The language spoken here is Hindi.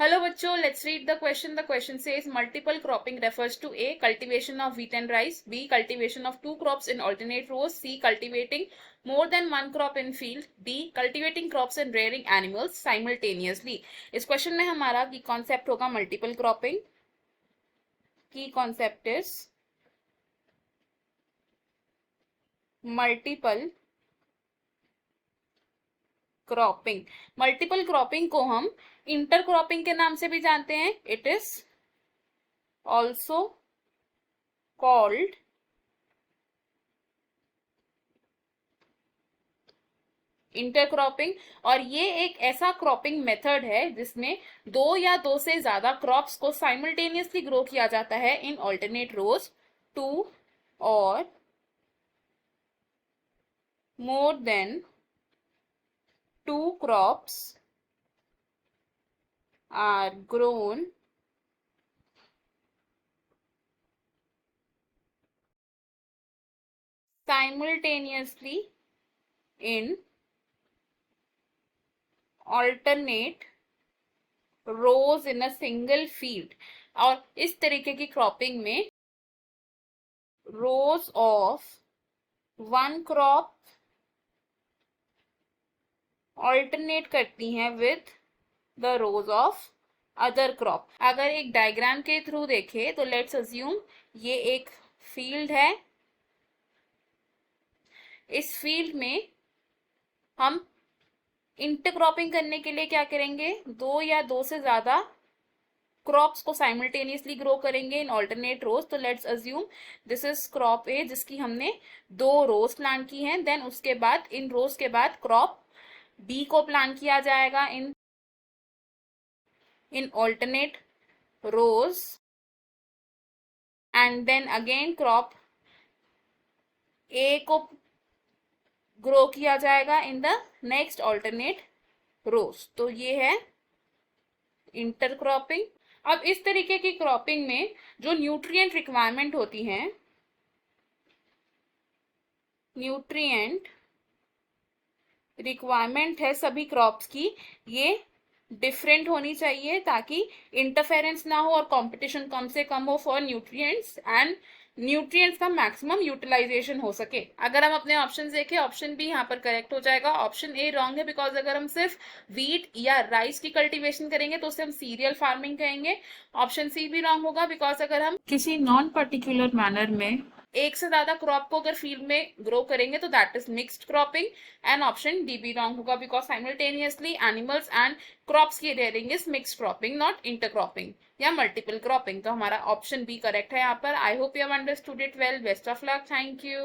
Hello बच्चों, let's read the question. The question says multiple cropping refers to A. Cultivation of wheat and rice, B. Cultivation of two crops in alternate rows, C. Cultivating more than one crop in field, D. Cultivating crops and rearing animals simultaneously. इस क्वेश्चन में हमारा की कॉन्सेप्ट होगा मल्टीपल क्रॉपिंग. की concept is multiple cropping. Multiple cropping को हम इंटर क्रॉपिंग के नाम से भी जानते हैं. It is also called intercropping. और ये एक ऐसा क्रॉपिंग मेथड है जिसमें दो या दो से ज्यादा क्रॉप्स को साइमल्टेनियसली ग्रो किया जाता है इन ऑल्टरनेट रोज. टू और more than two crops are grown simultaneously in alternate rows in a single field. और इस तरीके की क्रॉपिंग में rows of one crop alternate करती हैं with the rose of other crop. अगर एक डायग्राम के थ्रू देखें तो लेट्स अज्यूम ये एक फील्ड है. इस फील्ड में हम इंटरक्रॉपिंग करने के लिए क्या करेंगे, दो या दो से ज्यादा क्रॉप्स को साइमल्टेनियसली ग्रो करेंगे इन ऑल्टरनेट रोज. तो let's assume this is crop A जिसकी हमने दो रोज प्लान की हैं. देन उसके बाद इन रोज के बाद क्रॉप बी को प्लान किया जाएगा in alternate rows. And then again crop A को ग्रो किया जाएगा in the next alternate rows. तो ये है इंटरक्रॉपिंग. अब इस तरीके की क्रॉपिंग में जो न्यूट्रिएंट रिक्वायरमेंट होती है, न्यूट्रिएंट रिक्वायरमेंट है सभी क्रॉप्स की, ये डिफरेंट होनी चाहिए ताकि इंटरफेरेंस ना हो और कंपटीशन कम से कम हो फॉर न्यूट्रिएंट्स एंड न्यूट्रिएंट्स का मैक्सिमम यूटिलाइजेशन हो सके. अगर हम अपने ऑप्शन देखें, ऑप्शन बी यहाँ पर करेक्ट हो जाएगा. ऑप्शन ए रॉन्ग है बिकॉज अगर हम सिर्फ व्हीट या राइस की कल्टीवेशन करेंगे तो उसे हम सीरियल फार्मिंग कहेंगे. ऑप्शन सी भी रॉन्ग होगा बिकॉज अगर हम किसी नॉन पर्टिकुलर मैनर में एक से ज्यादा क्रॉप को अगर फील्ड में ग्रो करेंगे तो that is mixed cropping. And option D भी रॉन्ग होगा because simultaneously animals and crops की rearing is mixed cropping not intercropping या मल्टीपल क्रॉपिंग. तो हमारा ऑप्शन बी करेक्ट है यहाँ पर. I hope you have understood it well. Best of luck. Thank you.